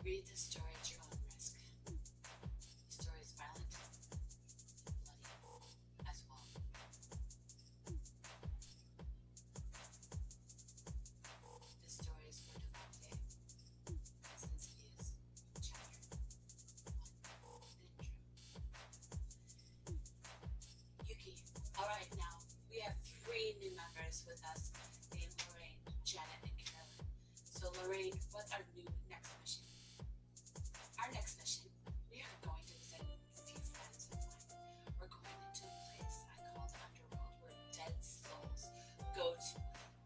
Read this story at your own risk. The story is violent and bloody as well. This story is for Devante. It's Insidious, Chapter 1, the intro. Yuki. Alright, now, we have 3 new members with us named Lorraine, Janet, and Carolyn. So Lorraine, what's our new next mission? Our next mission, we are going to visit a few friends of mine. We're going into a place I call the underworld where dead souls go to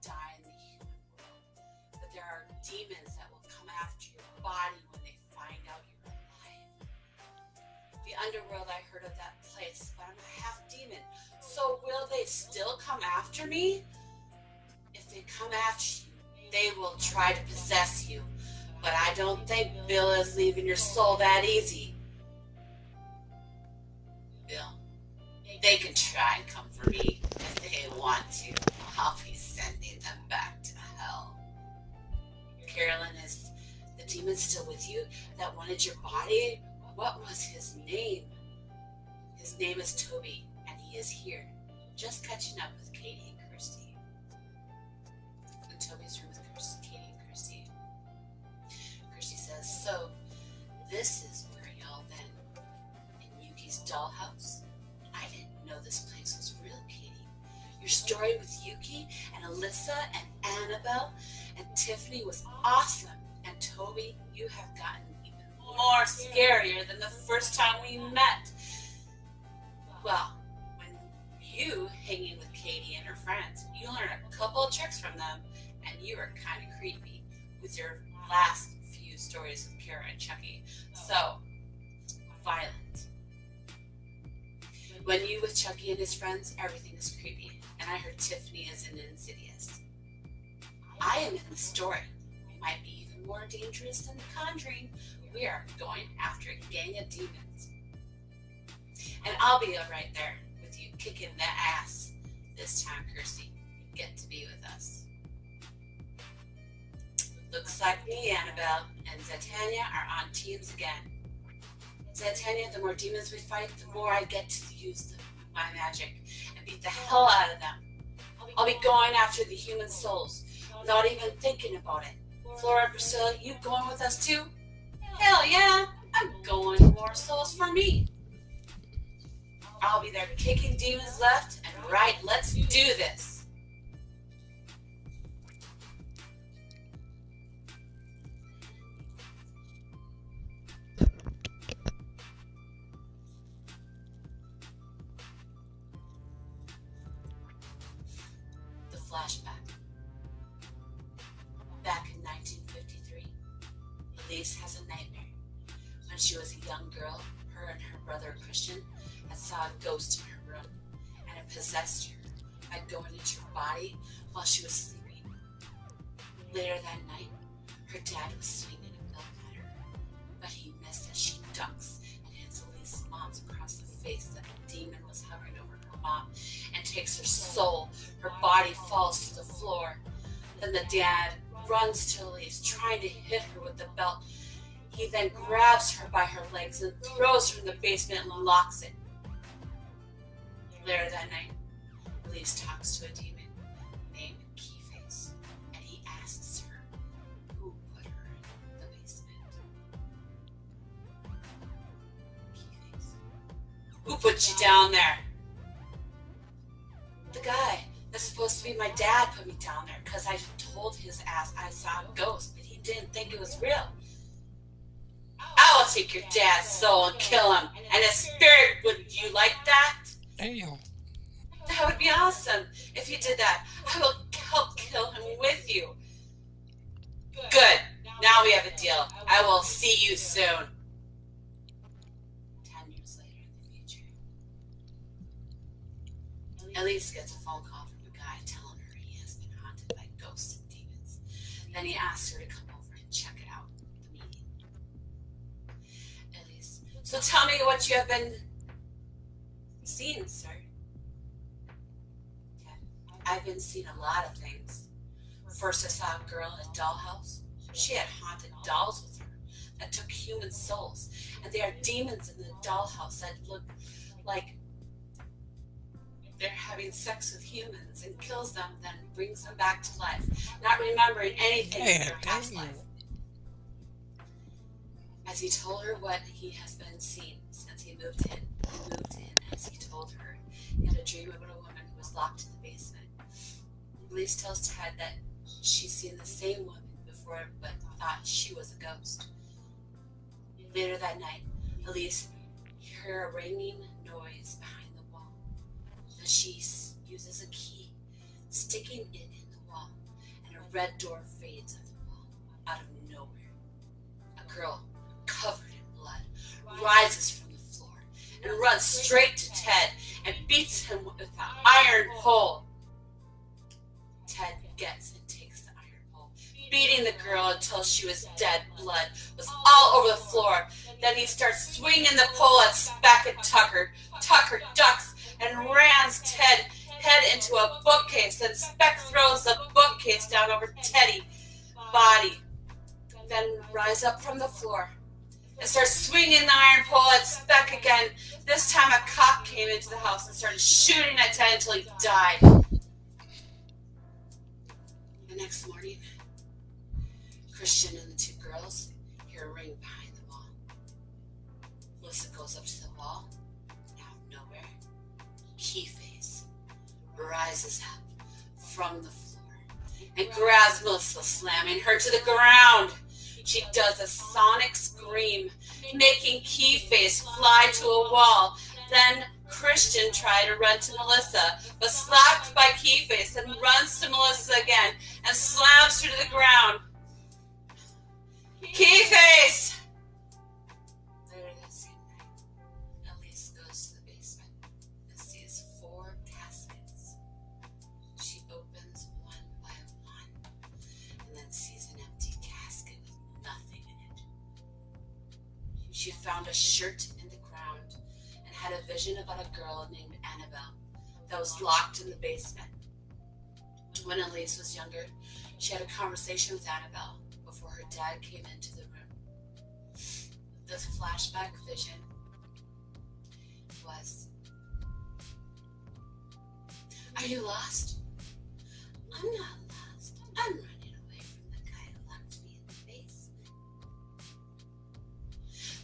die in the human world. But there are demons that will come after your body when they find out you're alive. The underworld, I heard of that place, but I'm a half demon. So will they still come after me? If they come after you, they will try to possess you. But I don't think Bill is leaving your soul that easy. Bill, they can try and come for me if they want to. I'll be sending them back to hell. Carolyn, is the demon still with you that wanted your body? What was his name? His name is Toby, and he is here, just catching up with Katie and Kirsty. In Toby's room with Katie and Kirsty. Kirsty says, so this is where y'all been, in Yuki's dollhouse? I didn't know this place was real, Katie. Your story with Yuki and Alyssa and Annabelle and Tiffany was awesome. And Toby, you have gotten even more scarier than the first time we met. Well, when you hanging with Katie and her friends, you learn a couple of tricks from them, and you were kind of creepy with your last few stories with Kara and Chucky. So, violent. When you with Chucky and his friends, everything is creepy. And I heard Tiffany is in Insidious. I am in the story. Might be even more dangerous than The Conjuring. We are going after a gang of demons. And I'll be right there with you, kicking that ass. This time, Kirsty, you get to be with us. Looks like me, Annabelle, and Zetania are on teams again. Zetania, the more demons we fight, the more I get to use my magic and beat the hell out of them. I'll be going after the human souls without even thinking about it. Flora and Priscilla, you going with us too? Hell yeah, I'm going more souls for me. I'll be there kicking demons left and right. Let's do this. The flashback. Back in 1953, Elise has a nightmare. When she was a young girl, her and her brother Christian had saw a ghost in her room, and it possessed her by going into her body while she was sleeping. Later that night, her dad was swinging a belt at her, but he missed as she ducks and hits Elise's mom across the face. That the demon was hovering over her mom and takes her soul. Her body falls to the floor. Then the dad runs to Elise, trying to hit her with the belt. He then grabs her by her legs and throws her in the basement and locks it. Later that night, Elise talks to a demon named Keyface, and he asks her who put her in the basement. Keyface. Who put you down there? The guy that's supposed to be my dad put me down there because I told his ass I saw a ghost, but he didn't think it was real. I will take your dad's soul and kill him, and his spirit. Would you like that? Damn. That would be awesome. If you did that, I will help kill him with you. Good. Now we have a deal. I will see you soon. 10 years later in the future, Elise gets a phone call from a guy telling her he has been haunted by ghosts and demons. Then he asks her to come over and check it out. The meeting. Elise, so tell me what you have been seeing, sir. I've been seeing a lot of things. First, I saw a girl in a dollhouse. She had haunted dolls with her. that took human souls, and they are demons in the dollhouse that look like they're having sex with humans and kills them, then brings them back to life, not remembering anything in Yeah, their past life. damn. As he told her what he has been seeing since he moved in as he told her. He had a dream about a woman who was locked in the basement. Elise tells Ted that she's seen the same woman before but thought she was a ghost. Later that night, Elise heard a ringing noise behind the wall. Then she uses a key, sticking it in the wall, and a red door fades on the wall out of nowhere. A girl, covered in blood, rises from the floor and runs straight to Ted and beats him with an iron pole. Ted gets and takes the iron pole, beating the girl until she was dead. Blood was all over the floor. Then he starts swinging the pole at Speck and Tucker. Tucker ducks and rams Ted head into a bookcase. Then Speck throws the bookcase down over Teddy's body. Then rise up from the floor and starts swinging the iron pole at Speck again. This time a cop came into the house and started shooting at Ted until he died. The next morning, Christian and the two girls hear a ring behind the wall. Melissa goes up to the wall, and out of nowhere, Keyface rises up from the floor and grabs Melissa, slamming her to the ground. She does a sonic scream, making Keyface fly to a wall. Then Christian tried to run to Melissa, but slapped by Keyface and runs to Melissa again and slams her to the ground. Keyface! Later that same night, Elise goes to the basement and sees 4 caskets. She opens one by one and then sees an empty casket with nothing in it. She found a shirt in the ground and had a vision about a girl named Annabelle that was locked in the basement. When Elise was younger, she had a conversation with Annabelle before her dad came into the room. The flashback vision was, "Are you lost? I'm not lost. I'm running away from the guy who locked me in the basement."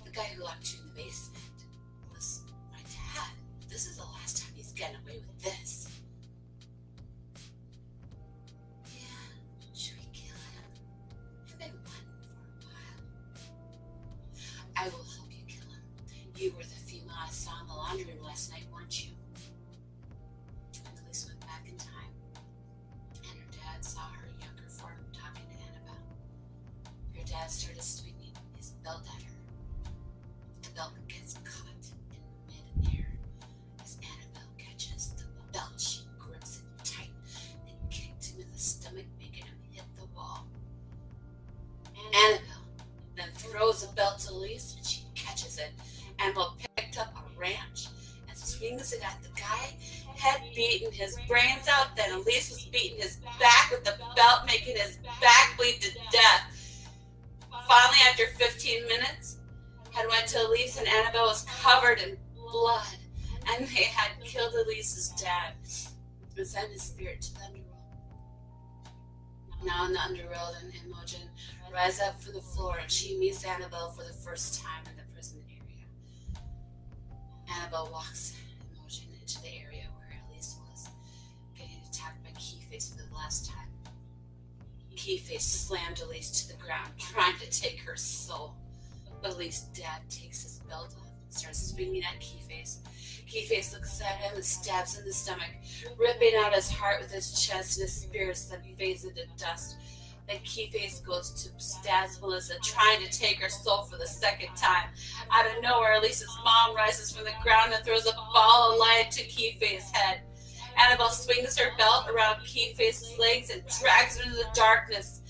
The guy who locked you in the basement was my dad. This is the last time he's getting away with this. Yeah, should we kill him? I've been wanting for a while. I will help you kill him. You were the female I saw in the laundry room last night, weren't you? And Elise went back in time, and her dad saw her younger form talking to Annabelle. Her dad started swinging his belt at her. The belt gets caught in mid-air. As Annabelle catches the belt, she grips it tight and kicked him in the stomach, making him hit the wall. Annabelle then throws the belt to Elise, and she catches it. Annabelle picked up a wrench and swings it at the guy, head beating his brains out. Then Elise was beating his back with the belt, making his back bleed to death. Finally, after 15 minutes, had went to Elise, and Annabelle was covered in blood, and they had killed Elise's dad and sent his spirit to the underworld. Now in the underworld, and Imogen rises up from the floor, and she meets Annabelle for the first time in the prison area. Annabelle walks Imogen into the area where Elise was, getting attacked by Keyface for the last time. Keyface slammed Elise to the ground, trying to take her soul. But Elise's dad takes his belt off and starts swinging at Keyface. Keyface looks at him and stabs him in the stomach, ripping out his heart with his chest, and his spirits then fades into dust. Then Keyface goes to stab Melissa, trying to take her soul for the second time. Out of nowhere, Elise's mom rises from the ground and throws a ball of light to Keyface's head. Annabelle swings her belt around Keyface's legs and drags him into the darkness.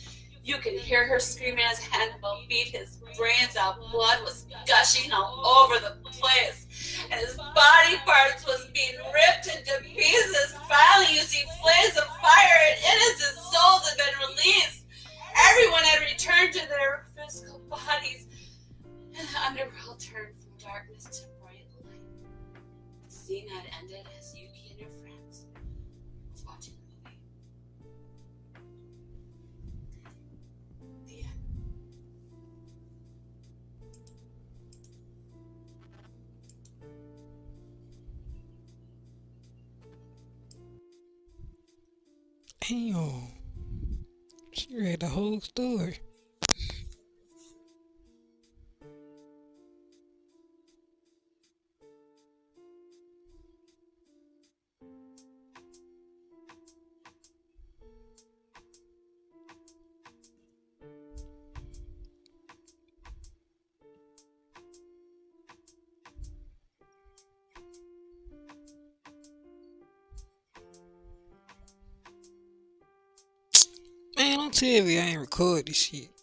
You can hear her screaming as Annabelle beat his brains out. Blood was gushing all over the place, and his body parts was being ripped into pieces. Finally, you see flames of fire, and innocent souls had been released. Everyone had returned to their physical bodies. Damn. She read the whole story. Man, don't tell me I ain't record this shit.